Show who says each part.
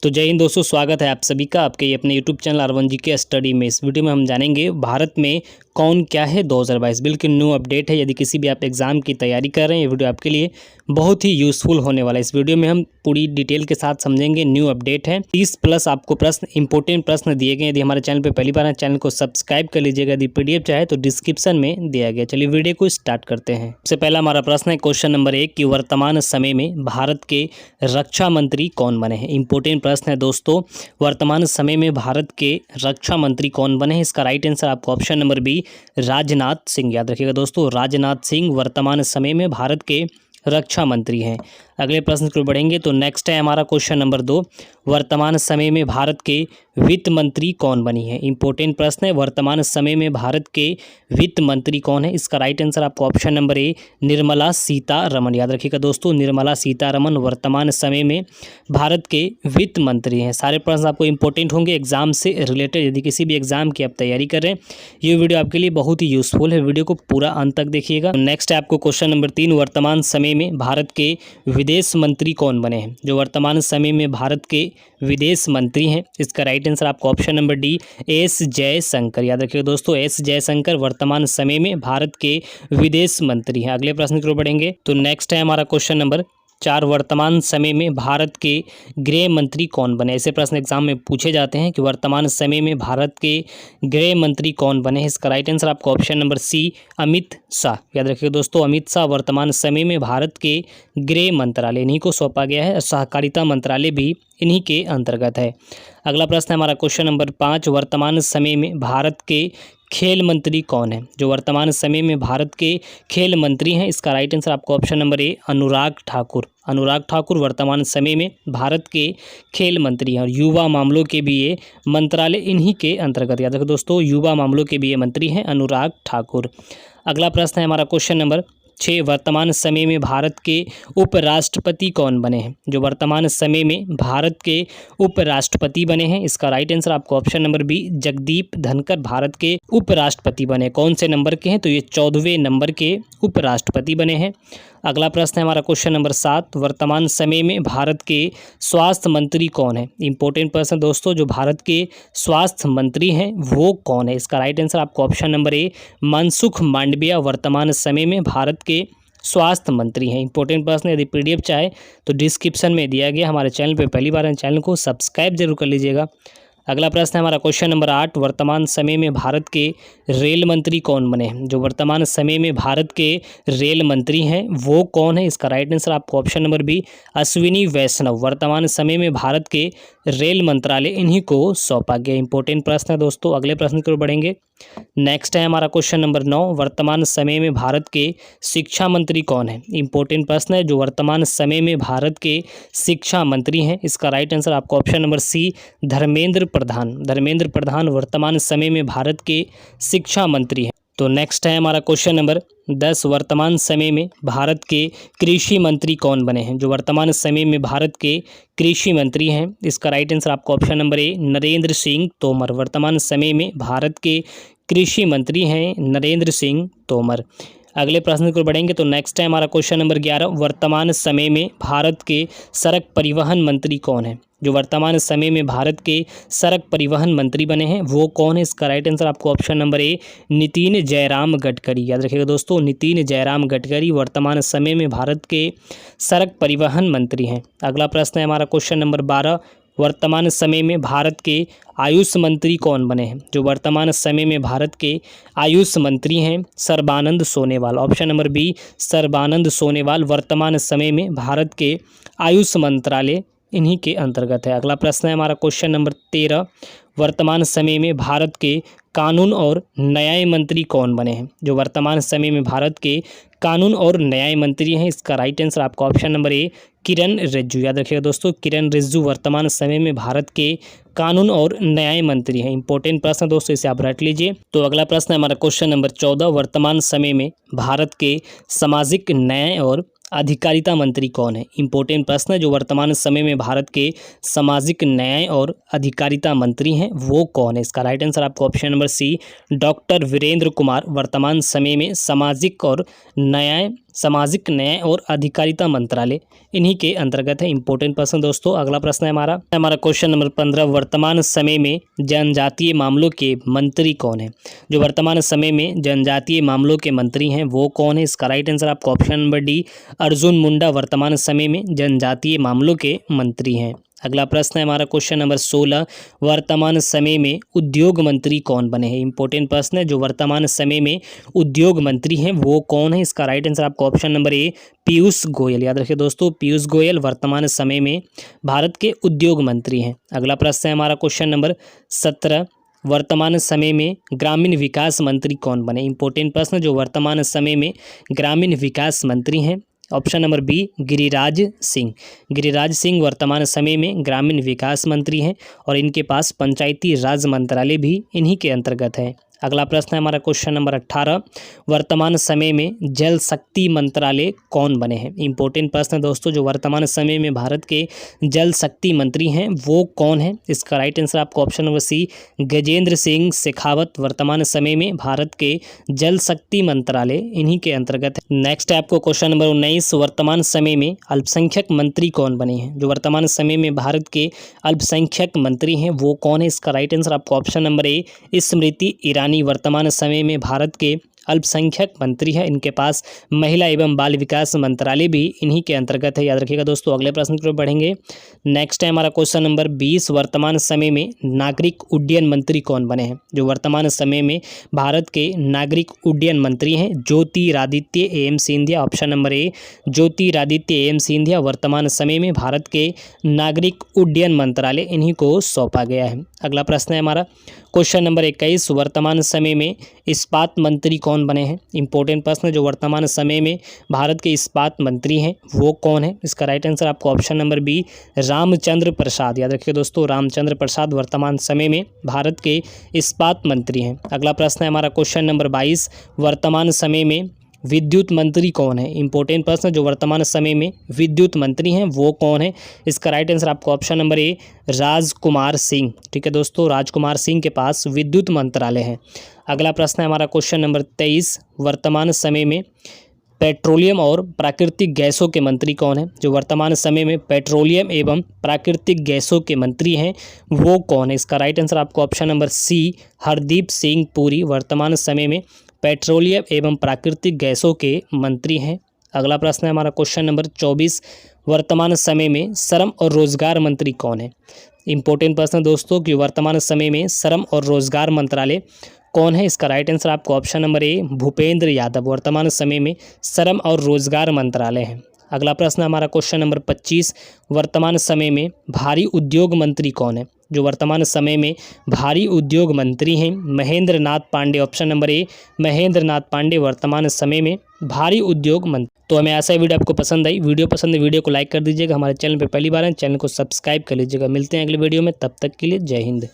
Speaker 1: तो जय हिंद दोस्तों, स्वागत है आप सभी का आपके अपने YouTube channel R1 GK study में। इस वीडियो में हम जानेंगे भारत में कौन क्या है 2022। बिल्कुल न्यू अपडेट है। यदि किसी भी आप एग्जाम की तैयारी कर रहे हैं, ये वीडियो आपके लिए बहुत ही यूजफुल होने वाला है। इस वीडियो में हम पूरी डिटेल के साथ समझेंगे। न्यू अपडेट है, 30+ आपको प्रश्न, इंपॉर्टेंट प्रश्न दिए गए। यदि हमारे चैनल पर पहली बार है, चैनल को सब्सक्राइब कर लीजिएगा। यदि PDF चाहे तो डिस्क्रिप्शन में दिया गया। चलिए वीडियो को स्टार्ट करते हैं। सबसे पहला हमारा प्रश्न है क्वेश्चन नंबर 1 कि वर्तमान समय में भारत के रक्षा मंत्री कौन बने हैं। इंपॉर्टेंट प्रश्न है दोस्तों, वर्तमान समय में भारत के रक्षा मंत्री कौन बने हैं। इसका राइट आंसर आपको option number B Rajnath Singh. याद रखिएगा दोस्तों, राजनाथ सिंह वर्तमान समय में भारत के रक्षा मंत्री हैं। अगले प्रश्न की ओर बढ़ेंगे तो नेक्स्ट है हमारा क्वेश्चन नंबर 2, वर्तमान समय में भारत के वित्त मंत्री कौन बनी है। इंपॉर्टेंट प्रश्न है, वर्तमान समय में भारत के वित्त मंत्री कौन है। इसका राइट आंसर आपको ऑप्शन नंबर ए निर्मला सीतारमण। याद रखिएगा दोस्तों, निर्मला सीतारमण वर्तमान समय में भारत के वित्त मंत्री हैं। सारे प्रश्न आपको इंपॉर्टेंट होंगे एग्जाम से रिलेटेड। यदि किसी भी एग्जाम की आप तैयारी कर रहे हैं, ये वीडियो आपके लिए बहुत ही यूजफुल है। वीडियो को पूरा अंत तक देखिएगा। नेक्स्ट है आपको क्वेश्चन नंबर 3, वर्तमान समय में भारत के विदेश मंत्री कौन बने हैं। जो वर्तमान समय में भारत के विदेश मंत्री हैं, इसका राइट आंसर आपको option number D S Jaishankar. याद रखिएगा दोस्तों, एस जयशंकर वर्तमान समय में भारत के विदेश मंत्री हैं। अगले प्रश्न की ओर बढ़ेंगे तो नेक्स्ट है हमारा क्वेश्चन नंबर 4, वर्तमान समय में भारत के गृह मंत्री कौन बने। ऐसे प्रश्न एग्जाम में पूछे जाते हैं कि वर्तमान समय में भारत के गृह मंत्री कौन बने हैं। इसका राइट आंसर आपको option number C Amit Shah. याद रखिएगा दोस्तों, अमित शाह वर्तमान समय में भारत के गृह मंत्रालय इन्हीं को सौंपा गया है। सहकारिता मंत्रालय भी इन्हीं के अंतर्गत है। अगला प्रश्न है हमारा क्वेश्चन नंबर 5, वर्तमान समय में भारत के खेल मंत्री कौन है। जो वर्तमान समय में भारत के खेल मंत्री हैं, इसका राइट आंसर आपको ऑप्शन नंबर ए अनुराग ठाकुर। अनुराग ठाकुर वर्तमान समय में भारत के खेल मंत्री हैं और युवा मामलों के भी ये मंत्रालय इन्हीं के अंतर्गत। याद रखो दोस्तों, युवा मामलों के भी ये मंत्री हैं अनुराग ठाकुर। अगला प्रश्न है हमारा क्वेश्चन नंबर 6, वर्तमान समय में भारत के उपराष्ट्रपति कौन बने हैं। जो वर्तमान समय में भारत के उपराष्ट्रपति बने हैं, इसका राइट आंसर आपको option number B Jagdeep Dhankhar Bharat के उपराष्ट्रपति बने। कौन से नंबर के हैं, तो ये 14वें नंबर के उपराष्ट्रपति बने हैं। अगला प्रश्न है हमारा क्वेश्चन नंबर 7, वर्तमान समय में भारत के स्वास्थ्य मंत्री कौन है। इंपॉर्टेंट प्रश्न दोस्तों, जो भारत के स्वास्थ्य मंत्री हैं वो कौन है। इसका राइट आंसर आपको ऑप्शन नंबर ए मनसुख मांडविया वर्तमान समय में भारत के स्वास्थ्य मंत्री हैं। इंपॉर्टेंट प्रश्न, यदि PDF चाहे तो डिस्क्रिप्शन में दिया गया। हमारे चैनल पर पहली बार है, चैनल को सब्सक्राइब जरूर कर लीजिएगा। अगला प्रश्न है हमारा क्वेश्चन नंबर 8, वर्तमान समय में भारत के रेल मंत्री कौन बने हैं। जो वर्तमान समय में भारत के रेल मंत्री हैं वो कौन है। इसका राइट आंसर आपको ऑप्शन नंबर बी अश्विनी वैष्णव वर्तमान समय में भारत के रेल मंत्रालय इन्हीं को सौंपा गया। इंपॉर्टेंट प्रश्न है दोस्तों। अगले प्रश्न की ओर बढ़ेंगे। नेक्स्ट है हमारा क्वेश्चन नंबर 9, वर्तमान समय में भारत के शिक्षा मंत्री कौन है। इंपॉर्टेंट प्रश्न है, जो वर्तमान समय में भारत के शिक्षा मंत्री हैं, इसका राइट आंसर आपको ऑप्शन नंबर सी धर्मेंद्र प्रधान। धर्मेंद्र प्रधान वर्तमान समय में भारत के शिक्षा मंत्री हैं। तो नेक्स्ट है हमारा क्वेश्चन नंबर 10, वर्तमान समय में भारत के कृषि मंत्री कौन बने हैं। जो वर्तमान समय में भारत के कृषि मंत्री हैं, इसका राइट आंसर आपको ऑप्शन नंबर ए नरेंद्र सिंह तोमर। वर्तमान समय में भारत के कृषि मंत्री हैं नरेंद्र सिंह तोमर। अगले प्रश्न को बढ़ेंगे तो नेक्स्ट है हमारा क्वेश्चन नंबर 11, वर्तमान समय में भारत के सड़क परिवहन मंत्री कौन है। जो वर्तमान समय में भारत के सड़क परिवहन मंत्री बने हैं वो कौन है। इसका राइट आंसर आपको ऑप्शन नंबर ए नितिन जयराम गडकरी। याद रखिएगा दोस्तों, नितिन जयराम गडकरी वर्तमान समय में भारत के सड़क परिवहन मंत्री हैं। अगला प्रश्न है हमारा क्वेश्चन नंबर 12, वर्तमान समय में भारत के आयुष मंत्री कौन बने हैं। जो वर्तमान समय में भारत के आयुष मंत्री हैं Sarbananda Sonowal. Option number B Sarbananda Sonowal वर्तमान समय में भारत के आयुष मंत्रालय इन्हीं के अंतर्गत है। अगला प्रश्न है हमारा क्वेश्चन नंबर 13, वर्तमान समय में भारत के कानून और न्याय मंत्री कौन बने हैं। जो वर्तमान समय में भारत के कानून और न्याय मंत्री हैं, इसका राइट आंसर आपका ऑप्शन नंबर ए किरण रिजिजू। याद रखिएगा दोस्तों, किरण रिजिजू वर्तमान समय में भारत के कानून और न्याय मंत्री हैं। इंपॉर्टेंट प्रश्न दोस्तों, इसे आप रट लीजिए। तो अगला प्रश्न है हमारा क्वेश्चन नंबर 14, वर्तमान समय में भारत के सामाजिक न्याय और अधिकारिता मंत्री कौन है। इंपॉर्टेंट प्रश्न है, जो वर्तमान समय में भारत के सामाजिक न्याय और अधिकारिता मंत्री हैं वो कौन है। इसका राइट आंसर आपको option number C doctor Virendra Kumar वर्तमान समय में सामाजिक और न्याय सामाजिक न्याय और अधिकारिता मंत्रालय इन्हीं के अंतर्गत है। इंपॉर्टेंट प्रश्न दोस्तों। अगला प्रश्न है हमारा क्वेश्चन नंबर 15, वर्तमान समय में जनजातीय मामलों के मंत्री कौन है? जो वर्तमान समय में जनजातीय मामलों के मंत्री हैं वो कौन है? इसका राइट आंसर आपको option number D, Arjun Munda वर्तमान समय में जनजातीय मामलों के मंत्री हैं। अगला प्रश्न है हमारा क्वेश्चन नंबर 16, वर्तमान समय में उद्योग मंत्री कौन बने हैं? इंपॉर्टेंट प्रश्न है। जो वर्तमान समय में उद्योग मंत्री हैं वो कौन है? इसका राइट आंसर आपको ऑप्शन नंबर ए, पीयूष गोयल। याद रखिए दोस्तों, पीयूष गोयल वर्तमान समय में भारत के उद्योग मंत्री हैं। अगला प्रश्न है हमारा क्वेश्चन नंबर 17, वर्तमान समय में ग्रामीण विकास मंत्री कौन बने? इंपॉर्टेंट प्रश्न। जो वर्तमान समय में ग्रामीण विकास मंत्री हैं, option number B, Giriraj Singh. Giriraj Singh वर्तमान समय में ग्रामीण विकास मंत्री हैं और इनके पास पंचायती राज मंत्रालय भी इन्हीं के अंतर्गत है। अगला प्रश्न है हमारा क्वेश्चन नंबर 18, वर्तमान समय में जल शक्ति मंत्रालय कौन बने हैं? इंपॉर्टेंट प्रश्न है दोस्तों। जो वर्तमान समय में भारत के जल शक्ति मंत्री हैं वो कौन है? इसका राइट आंसर आपको option number C, Gajendra Singh Shekhawat वर्तमान समय में भारत के जल शक्ति मंत्रालय इन्हीं के अंतर्गत है। नेक्स्ट है आपको क्वेश्चन नंबर 19, वर्तमान समय में अल्पसंख्यक मंत्री कौन बने हैं? जो वर्तमान समय में भारत के अल्पसंख्यक मंत्री हैं वो कौन है? इसका राइट आंसर आपको ऑप्शन नंबर ए, स्मृति ईरानी वर्तमान समय में भारत के अल्पसंख्यक मंत्री है। इनके पास महिला एवं बाल विकास मंत्रालय भी इन्हीं के अंतर्गत है। याद रखिएगा दोस्तों। अगले प्रश्न की ओर बढ़ेंगे। नेक्स्ट है हमारा क्वेश्चन नंबर 20, वर्तमान समय में नागरिक उड्डयन मंत्री कौन बने हैं? जो वर्तमान समय में भारत के नागरिक उड्डयन मंत्री हैं, Jyotiraditya M Scindia. Option number A, Jyotiraditya M Scindia वर्तमान समय में भारत के नागरिक उड्डयन मंत्रालय इन्हीं को सौंपा गया है। अगला प्रश्न है हमारा क्वेश्चन नंबर 21, वर्तमान समय में इस्पात मंत्री कौन बने हैं? इंपॉर्टेंट प्रश्न। जो वर्तमान समय में भारत के इस्पात मंत्री हैं वो कौन है? इसका राइट आंसर आपको ऑप्शन नंबर बी, रामचंद्र प्रसाद। याद रखिए दोस्तों, रामचंद्र प्रसाद वर्तमान समय में भारत के इस्पात मंत्री हैं। अगला प्रश्न है हमारा क्वेश्चन नंबर 22, वर्तमान समय में विद्युत मंत्री कौन है? इंपॉर्टेंट प्रश्न। जो वर्तमान समय में विद्युत मंत्री हैं वो कौन है? इसका राइट आंसर आपको ऑप्शन नंबर ए, राजकुमार सिंह। ठीक है दोस्तों, राजकुमार सिंह के पास विद्युत मंत्रालय है। अगला प्रश्न है हमारा क्वेश्चन नंबर 23, वर्तमान समय में पेट्रोलियम और प्राकृतिक गैसों के मंत्री कौन है? जो वर्तमान समय में पेट्रोलियम एवं प्राकृतिक गैसों के मंत्री हैं वो कौन है? इसका राइट आंसर आपको option number C, Hardeep Singh Puri वर्तमान समय में पेट्रोलियम एवं प्राकृतिक गैसों के मंत्री हैं। अगला प्रश्न है हमारा क्वेश्चन नंबर 24, वर्तमान समय में श्रम और रोजगार मंत्री कौन है? इंपॉर्टेंट प्रश्न दोस्तों कि वर्तमान समय में श्रम और रोजगार मंत्रालय कौन है? इसका राइट आंसर आपको ऑप्शन नंबर ए, भूपेंद्र यादव वर्तमान समय में श्रम और रोजगार मंत्रालय है। अगला प्रश्न हमारा क्वेश्चन नंबर 25, वर्तमान समय में भारी उद्योग मंत्री कौन है? जो वर्तमान समय में भारी उद्योग मंत्री हैं, Mahendra Nath Pandey. Option number A, Mahendra Nath Pandey वर्तमान समय में भारी उद्योग मंत्री। तो हमें आशा है वीडियो आपको पसंद आई। वीडियो पसंद है वीडियो को लाइक कर दीजिएगा। हमारे चैनल पर पहली बार है, चैनल को सब्सक्राइब कर लीजिएगा। मिलते हैं अगले वीडियो में, तब तक के लिए जय हिंद।